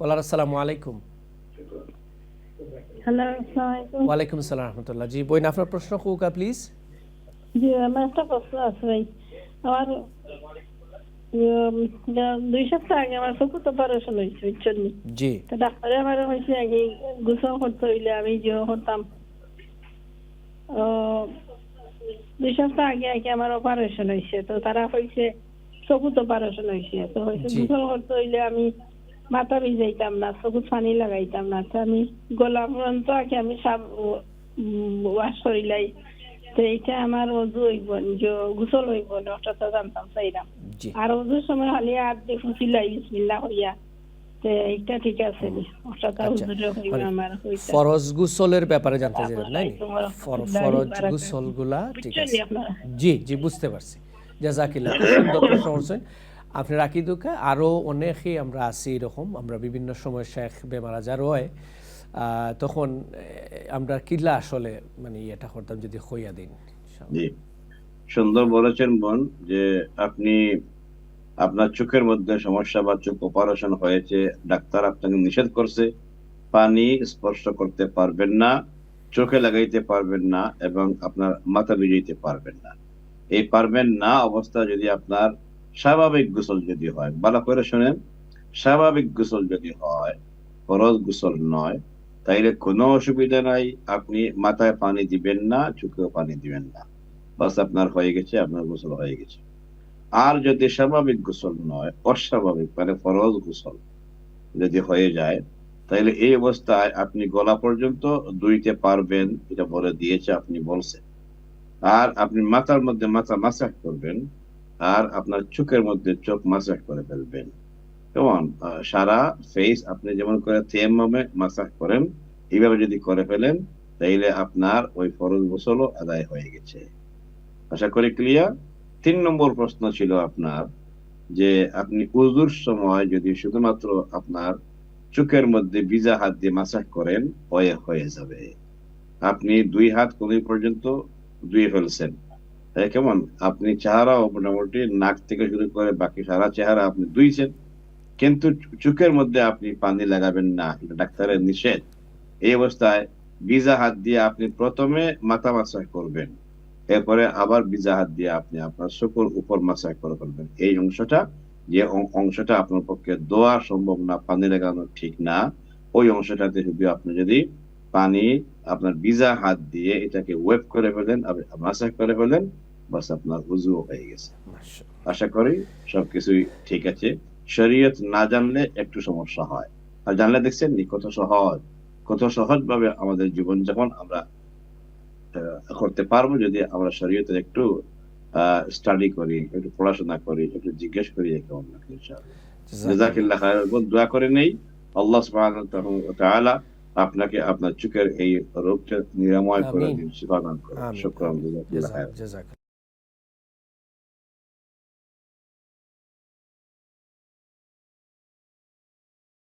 কলার আসসালামু আলাইকুম। হ্যালো, আসসালামু আলাইকুম। ওয়ালাইকুম আসসালাম রহমতুল্লাহ। জি বইন, আপনার প্রশ্ন কোকা প্লিজ। জি, আমার একটা প্রশ্ন আছে ভাই। আমার 2 সপ্তাহ আগে আমার চোখের অপারেশন হয়েছে, বুঝছেন নি? জি তো ডাক্তারে আমার হয়েছে আগে গোসল করতে হইলে আমি যে করতাম। ও 2 সপ্তাহ আগে আগে আমার অপারেশন হয়েছে, তো তারা হয়েছে চোখের অপারেশন হয়েছে, তো হয়েছে জি গোসল করতে হইলে আমি মাথা ভিজাইতাম না, চোখে পানি লাগাইতাম না, তো আমি গলা পর্যন্ত আগে আমি সব ওয়াশ করিলাই। তো এইটা আমার ওযু হইব, যে গোসল হইব না, ওটা তো জানতাম চাইলাম। জি আর ওযুর সময় খালি আর দেখুন চিল্লাই বিসমিল্লাহ হইয়া, তো এইটা ঠিক আছে নি, ওটা তো আচ্ছা, ওযুরে হইব মানে আমার হইতা। ফরজ গোসলের ব্যাপারে জানতে চাইলেন, নাই নি? তোমার ফরজ গোসলগুলা ঠিক বুঝছেন আছে। আপনারা? জি জি বুঝতে পারছি। জাজাকিল্লাহ, খুব সুন্দর প্রশ্ন করছেন আপনি রাকিদুকা। আরও অনেকেই আমরা আছি এরকম, আমরা বিভিন্ন সময় শেখ বেমার আজার হয়, তখন আমরা কিল্লা আসলে মানে এটা করতাম যদি হইয়া দিন। জি, সুন্দর বলেছেন বোন, যে আপনি আপনার চোখের মধ্যে সমস্যা বা চোখ অপারেশন হয়েছে, ডাক্তার আপনাকে নিষেধ করছে পানি স্পর্শ করতে পারবেন না, চোখে লাগাইতে পারবেন না, এবং আপনার মাথা ভিজাইতে পারবেন না। এই পারবেন না অবস্থা যদি আপনার স্বাভাবিক গোসল যদি হয়, ভালো করে শুনেন, স্বাভাবিক গোসল যদি হয়, ফরজ গোসল নয়, তাইলে কোনো অসুবিধা নাই, আপনি মাথায় পানি দিবেন না, চোখেও পানি দিবেন না, বাস আপনার হয়ে গেছে, আপনার গোসল হয়ে গেছে। আর যদি স্বাভাবিক গোসল নয়, অস্বাভাবিক মানে ফরজ গোসল যদি হয়ে যায়, তাহলে এই অবস্থায় আপনি গলা পর্যন্ত ধুইতে পারবেন, এটা বলে দিয়েছে, আপনি বলছেন। আর আপনি মাথার মধ্যে মাথা মাসাজ করবেন, আর আপনার চোখের মধ্যে চোখ মাসাজ করে ফেলবেন। কেমন? সারা ফেস আপনি যেমন করে তেয়াম্মুমে মাসাজ করেন, এইভাবে যদি করে ফেলেন, তাইলে আপনার ওই ফরজ গোসলও আদায় হয়ে গেছে। আশা করি ক্লিয়ার। 3 নম্বর প্রশ্ন ছিল আপনার, যে আপনি উযুর সময় যদি শুধুমাত্র আপনার চোখের মধ্যে ভিজা হাত দিয়ে মাসাজ করেন, হয়ে যাবে। আপনি 2 হাত কনুই পর্যন্ত ধুয়ে ফেলছেন, তাই কেমন? আপনি চেহারাও মোটামুটি নাক থেকে শুরু করে বাকি সারা চেহারা আপনি ধুইছেন, কিন্তু চোখের মধ্যে আপনি পানি লাগাবেন না, এটা ডাক্তারের নিষেধ। এই অবস্থায় ভিজা হাত দিয়ে আপনি প্রথমে মাথা মাসাজ করবেন, এরপরে আবার ভিজা হাত দিয়ে আপনি আপনার চোখের উপর মাসাজ করে ফেলবেন। এই অংশটা, যে অংশটা আপনার পক্ষে ধোয়া সম্ভব না, পানি লাগানো ঠিক না, ওই অংশটাতে শুধু আপনি যদি পানি আপনার ভিজা হাত দিয়ে এটাকে ওয়েপ করে ফেলেন, মাসাজ করে ফেলেন, বাস আপনার উযু হয়ে গেছে। আশা করি সবকিছুই ঠিক আছে। শরীয়ত না জানলে একটু সমস্যা হয়, আর জানলে দেখছেন নি কত সহজ ভাবে আমাদের জীবন যাপন আমরা করতে পারবো, যদি আমরা শরীয়তের একটু স্টাডি করি, একটু পড়াশোনা করি, একটু জিজ্ঞেস করি একে অন্যকে। ইনশাআল্লাহ, জাযাকিল্লাহ খায়র। দোয়া করে নেই আল্লাহ সুবহানাহু ওয়া তাআলা আপনাকে আপনার চোখের এই রোগটা নিরাময় করে আমিন দিন, শিফা দান করুন। আমিন শুকরান, আমিন। জাযাকিল্লাহ খায়র। জাজাক